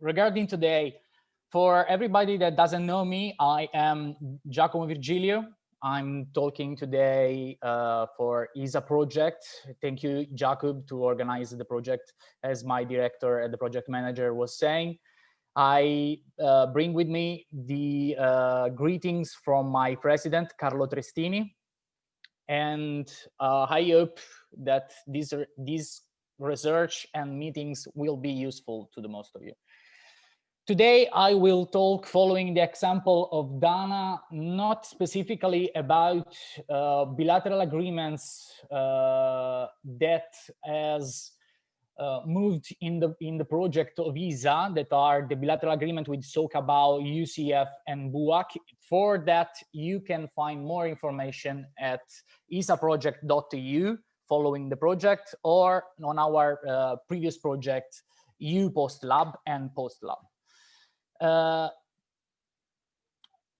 Regarding today, for everybody that doesn't know me, I am Giacomo Virgilio. I'm talking today for ISA project. Thank you, Jacob, to organize the project. As my director and the project manager was saying, I bring with me the greetings from my president, Carlo Trestini. And I hope that these research and meetings will be useful to the most of you. Today, I will talk following the example of Dana, not specifically about bilateral agreements that has moved in the project of ISA, that are the bilateral agreement with SOCABAO, UCF, and BUAC. For that, you can find more information at isaproject.eu, following the project, or on our previous project, EU Post Lab and Post Lab.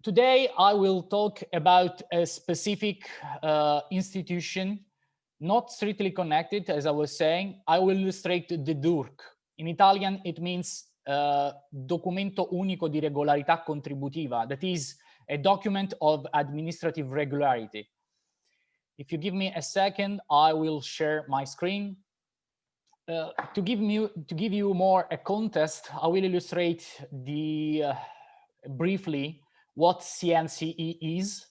Today, I will talk about a specific institution, not strictly connected, as I was saying. I will illustrate the DURC. In Italian, it means Documento Unico di Regolarità Contributiva, that is a document of administrative regularity. If you give me a second, I will share my screen. To give you more a context, I will illustrate briefly what CNCE is.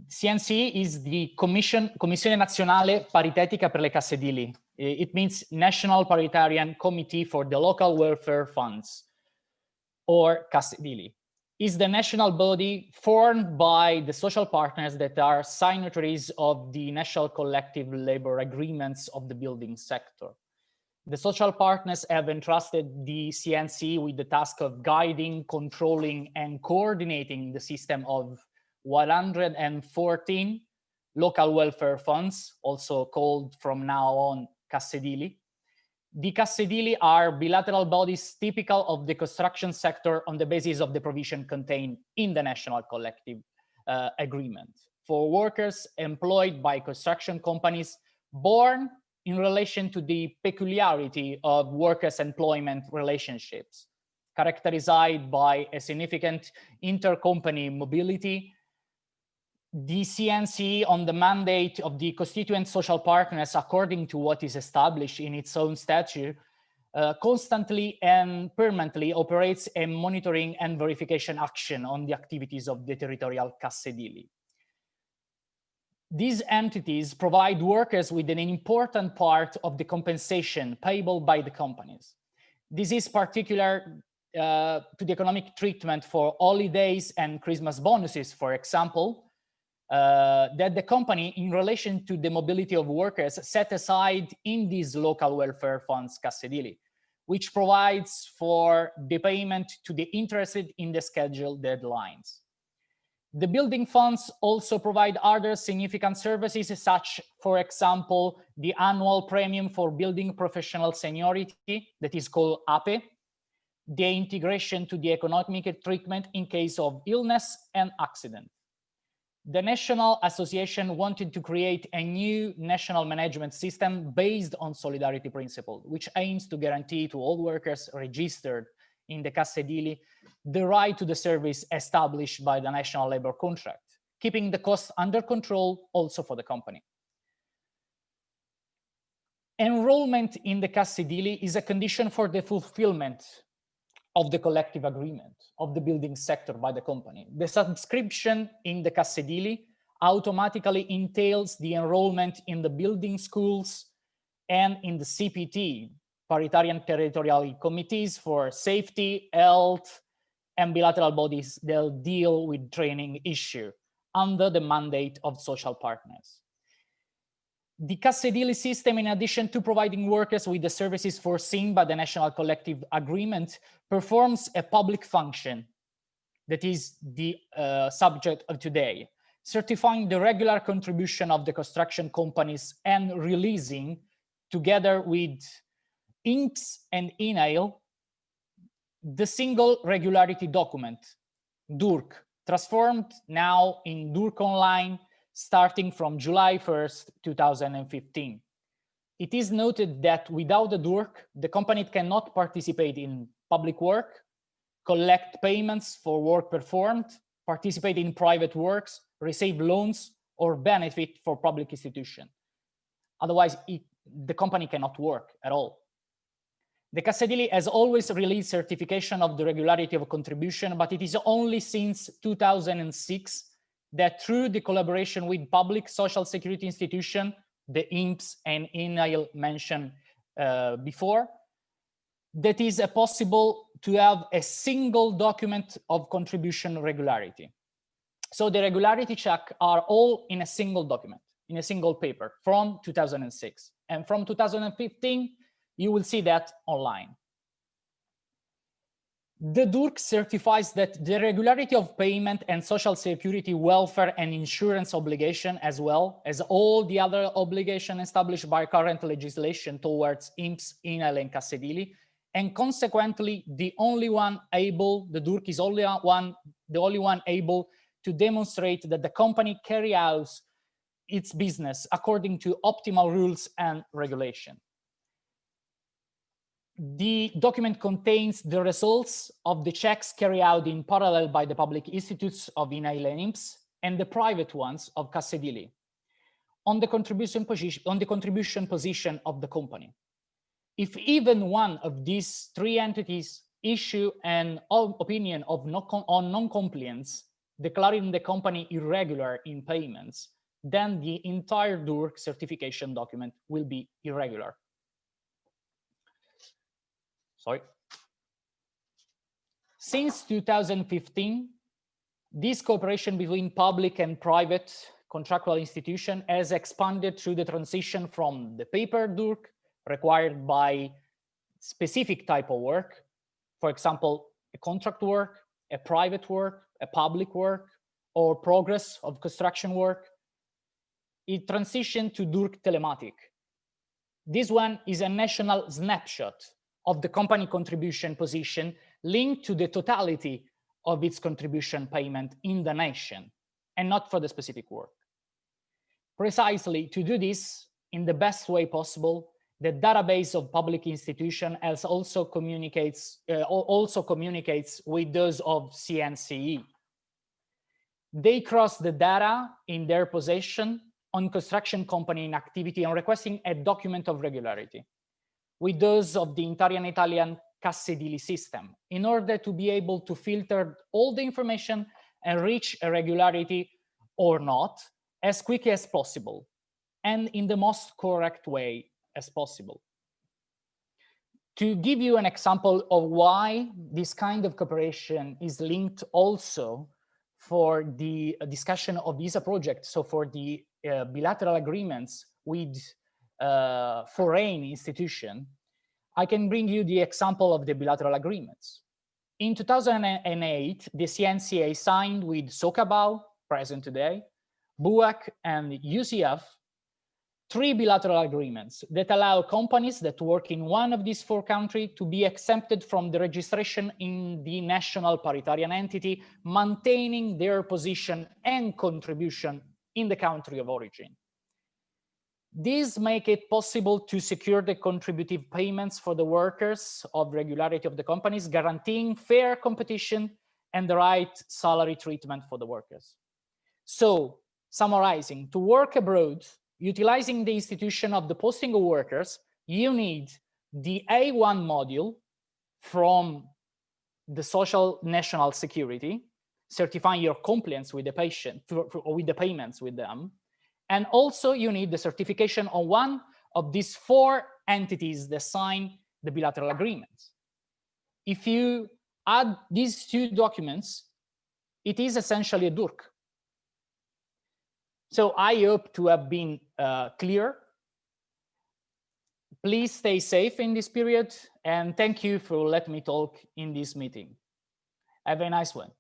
CNCE is the Commissione Nazionale Paritetica per le Casse Edili. It means National Paritarian Committee for the Local Welfare Funds, or Casse Edili. Is the national body formed by the social partners that are signatories of the national collective labor agreements of the building sector. The social partners have entrusted the CNCE with the task of guiding, controlling, and coordinating the system of 114 local welfare funds, also called from now on Casse Edili. The Casse Edili are bilateral bodies typical of the construction sector on the basis of the provision contained in the national collective agreement for workers employed by construction companies born in relation to the peculiarity of workers' employment relationships, characterized by a significant intercompany mobility. The CNCE, on the mandate of the constituent social partners, according to what is established in its own statute, constantly and permanently operates a monitoring and verification action on the activities of the territorial Casse Edili. These entities provide workers with an important part of the compensation payable by the companies. This is particular to the economic treatment for holidays and Christmas bonuses, for example, that the company, in relation to the mobility of workers, set aside in these local welfare funds Casse Edili, which provides for the payment to the interested in the scheduled deadlines. The building funds also provide other significant services, such, for example, the annual premium for building professional seniority, that is called APE, the integration to the economic treatment in case of illness and accident. The National Association wanted to create a new national management system based on solidarity principle, which aims to guarantee to all workers registered in the Casse Edili the right to the service established by the national labor contract, keeping the costs under control also for the company. Enrollment in the Casse Edili is a condition for the fulfillment of the collective agreement of the building sector by the company. The subscription in the Casse Edili automatically entails the enrollment in the building schools and in the CPT, Paritarian Territorial Committees for Safety, Health, and bilateral bodies that deal with training issue under the mandate of social partners. The Casse Edili system, in addition to providing workers with the services foreseen by the National Collective Agreement, performs a public function that is the subject of today, certifying the regular contribution of the construction companies and releasing, together with INPS and INAIL, the single regularity document, DURC, transformed now in DURC Online, starting from July 1st, 2015. It is noted that without the DURC, the company cannot participate in public work, collect payments for work performed, participate in private works, receive loans, or benefit for public institution. Otherwise, the company cannot work at all. The Cassa Edile has always released certification of the regularity of contribution, but it is only since 2006 that through the collaboration with public social security institution, the INPS and INAIL mentioned before, that is possible to have a single document of contribution regularity. So the regularity check are all in a single document, in a single paper from 2006. And from 2015, you will see that online. The DURC certifies that the regularity of payment and social security, welfare, and insurance obligation, as well as all the other obligations established by current legislation towards INPS, INAIL, and Cassa Edile, and consequently, the DURC is the only one able to demonstrate that the company carries out its business according to optimal rules and regulation. The document contains the results of the checks carried out in parallel by the public institutes of INAIL and INPS and the private ones of Cassa Edile on the contribution position of the company. If even one of these three entities issue an opinion of on non-compliance, declaring the company irregular in payments, then the entire DURC certification document will be irregular. Sorry. Since 2015, this cooperation between public and private contractual institutions has expanded through the transition from the paper DURC required by specific type of work, for example, a contract work, a private work, a public work, or progress of construction work. It transitioned to DURC telematic. This one is a national snapshot of the company contribution position linked to the totality of its contribution payment in the nation and not for the specific work. Precisely to do this in the best way possible, the database of public institution also communicates with those of CNCE. They cross the data in their possession on construction company in activity and requesting a document of regularity with those of the Italian Cassa Edile system in order to be able to filter all the information and reach a regularity or not as quickly as possible and in the most correct way as possible. To give you an example of why this kind of cooperation is linked also for the discussion of visa projects, so for the bilateral agreements with foreign institutions, I can bring you the example of the bilateral agreements. In 2008, the CNCE signed with Socabau, present today, BUAC, and UCF, 3 bilateral agreements that allow companies that work in one of these 4 countries to be exempted from the registration in the national paritarian entity, maintaining their position and contribution in the country of origin. These make it possible to secure the contributive payments for the workers of regularity of the companies, guaranteeing fair competition and the right salary treatment for the workers. So, summarizing, to work abroad, utilizing the institution of the posting of workers, you need the A1 module from the social national security, certifying your compliance with the patient, with the payments with them. And also you need the certification on one of these 4 entities that sign the bilateral agreements. If you add these 2 documents, it is essentially a DURC. So I hope to have been clear. Please stay safe in this period, and thank you for letting me talk in this meeting. Have a nice one.